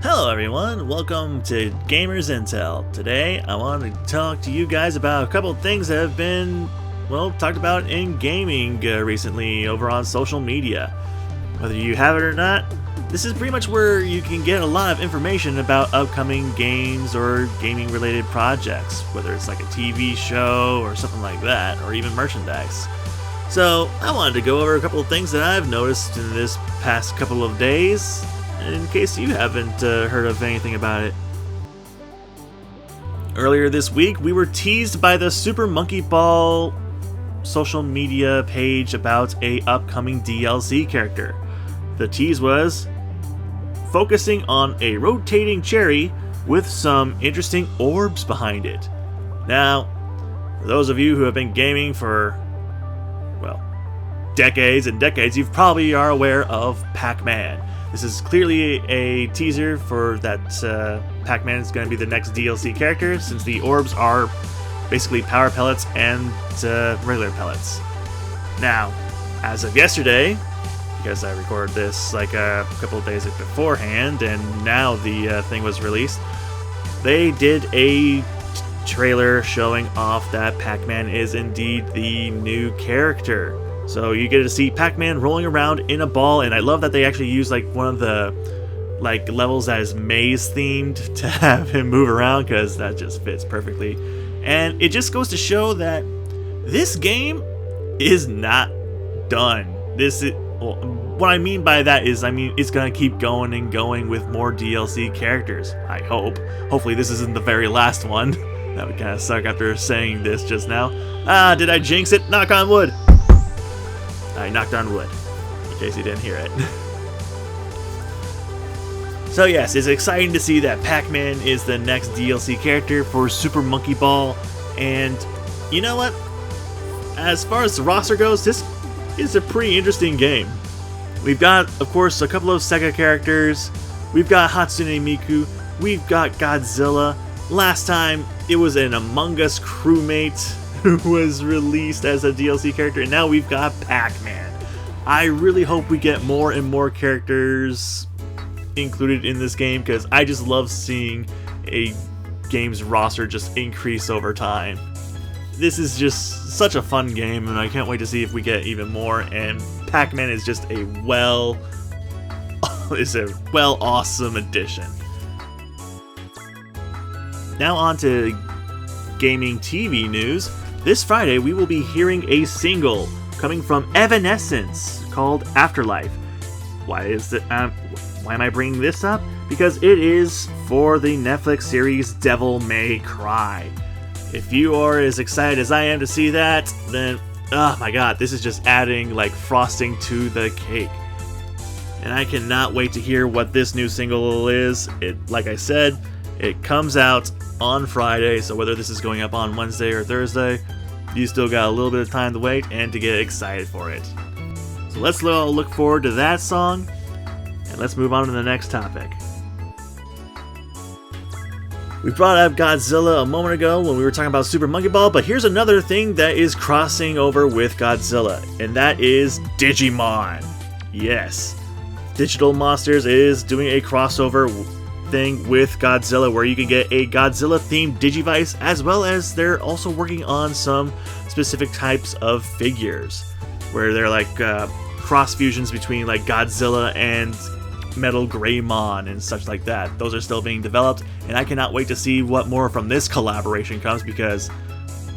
Hello everyone, welcome to gamersintel. Today I want to talk to you guys about a couple of things that have been, well, talked about in gaming recently over on social media. Whether you have it or not, this is pretty much where you can get a lot of information about upcoming games or gaming related projects, whether it's like a TV show or something like that, or even merchandise. So I wanted to go over a couple of things that I've noticed in this past couple of days, in case you haven't heard of anything about it. Earlier this week, we were teased by the Super Monkey Ball social media page about a upcoming DLC character. The tease was focusing on a rotating cherry with some interesting orbs behind it. Now, for those of you who have been gaming for, well, decades and decades, you probably are aware of Pac-Man. This is clearly a teaser for that Pac-Man is going to be the next DLC character, since the orbs are basically power pellets and regular pellets. Now, as of yesterday, because I recorded this like a couple of days beforehand, and now the thing was released, they did a trailer showing off that Pac-Man is indeed the new character. So you get to see Pac-Man rolling around in a ball, and I love that they actually use like one of the levels that is maze themed to have him move around, because that just fits perfectly. And it just goes to show that this game is not done. Well, what I mean by that is, it's gonna keep going and going with more DLC characters. I hope. Hopefully this isn't the very last one. That would kind of suck after saying this just now. Did I jinx it? Knock on wood. I knocked on wood, in case you didn't hear it. So yes, it's exciting to see that Pac-Man is the next DLC character for Super Monkey Ball, and you know what? As far as the roster goes, this is a pretty interesting game. We've got, of course, a couple of Sega characters. We've got Hatsune Miku. We've got Godzilla. Last time, it was an Among Us crewmate who was released as a DLC character, and now we've got Pac-Man. I really hope we get more and more characters included in this game, because I just love seeing a game's roster just increase over time. This is just such a fun game, and I can't wait to see if we get even more, and Pac-Man is just a awesome addition. Now on to gaming TV news. This Friday, we will be hearing a single coming from Evanescence called Afterlife. Why am I bringing this up? Because it is for the Netflix series Devil May Cry. If you are as excited as I am to see that, then, oh my god, this is just adding like frosting to the cake. And I cannot wait to hear what this new single is. Like I said, it comes out on Friday, so whether this is going up on Wednesday or Thursday, you still got a little bit of time to wait and to get excited for it. So let's all look forward to that song, and let's move on to the next topic. We brought up Godzilla a moment ago when we were talking about Super Monkey Ball, but here's another thing that is crossing over with Godzilla, and that is Digimon. Yes, Digital Monsters is doing a crossover thing with Godzilla, where you can get a Godzilla themed Digivice, as well as they're also working on some specific types of figures where they're like cross fusions between like Godzilla and Metal Greymon and such like that. Those are still being developed, and I cannot wait to see what more from this collaboration comes, because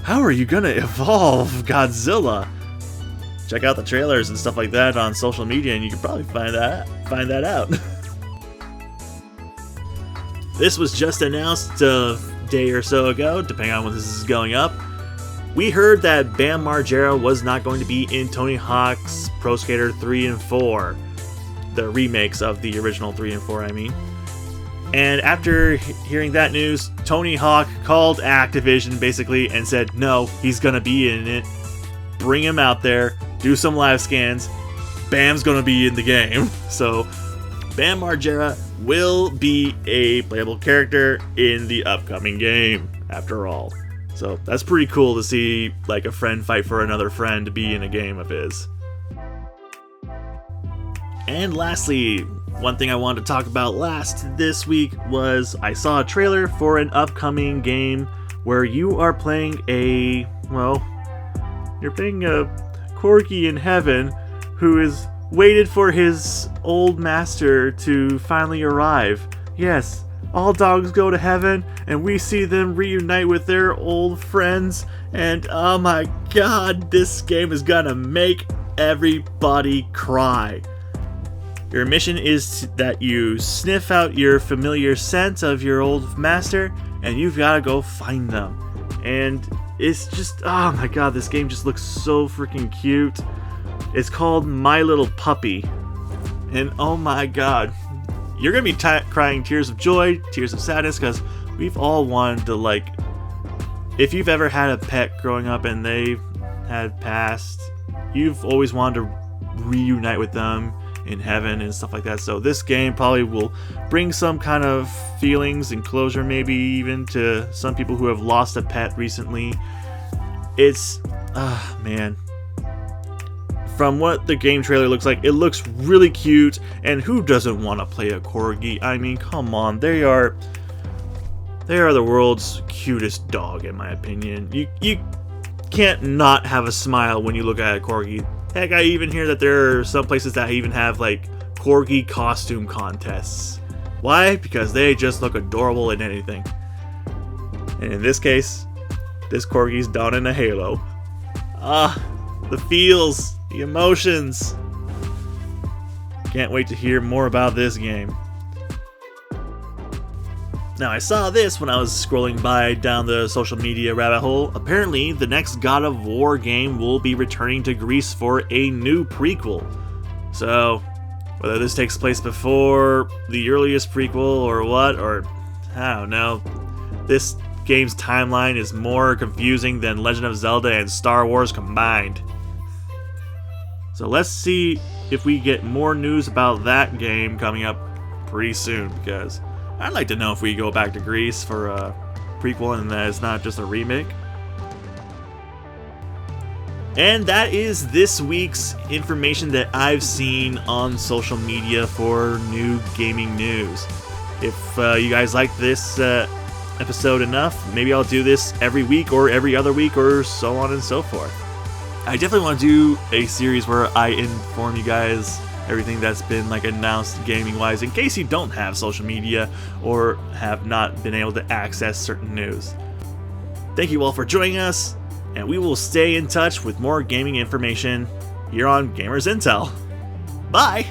how are you gonna evolve Godzilla? Check out the trailers and stuff like that on social media, and you can probably find that out. This was just announced a day or so ago, depending on when this is going up. We heard that Bam Margera was not going to be in Tony Hawk's Pro Skater 3 and 4. The remakes of the original 3 and 4, I mean. And after hearing that news, Tony Hawk called Activision basically and said, no, he's gonna be in it. Bring him out there, do some live scans. Bam's gonna be in the game. So Bam Margera will be a playable character in the upcoming game, after all. So that's pretty cool to see like a friend fight for another friend to be in a game of his. And lastly, One thing I wanted to talk about last this week was I saw a trailer for an upcoming game where you are playing a Corgi in heaven who is waited for his old master to finally arrive. Yes, all dogs go to heaven and we see them reunite with their old friends, and oh my god, this game is gonna make everybody cry. Your mission is that you sniff out your familiar scent of your old master, and you've got to go find them. And it's just, oh my god, this game just looks so freaking cute. It's called My Little Puppy. And oh my god, you're going to be crying tears of joy, tears of sadness, because we've all wanted to, like, if you've ever had a pet growing up and they had passed, you've always wanted to reunite with them in heaven and stuff like that. So this game probably will bring some kind of feelings and closure, maybe even to some people who have lost a pet recently. It's man, from what the game trailer looks like, it looks really cute, and who doesn't want to play a corgi? I mean, come on, they are the world's cutest dog, in my opinion. You can't not have a smile when you look at a corgi. Heck, I even hear that there are some places that even have, like, corgi costume contests. Why? Because they just look adorable in anything. And in this case, this corgi's donning a halo. The feels, the emotions. Can't wait to hear more about this game. Now, I saw this when I was scrolling by down the social media rabbit hole. Apparently, the next God of War game will be returning to Greece for a new prequel. So, whether this takes place before the earliest prequel or what, or I don't know, this game's timeline is more confusing than Legend of Zelda and Star Wars combined. So let's see if we get more news about that game coming up pretty soon, because I'd like to know if we go back to Greece for a prequel and that it's not just a remake. And that is this week's information that I've seen on social media for new gaming news. If you guys like this episode enough, maybe I'll do this every week or every other week or so on and so forth. I definitely want to do a series where I inform you guys everything that's been like announced gaming wise, in case you don't have social media or have not been able to access certain news. Thank you all for joining us, and we will stay in touch with more gaming information here on Gamers Intel. Bye!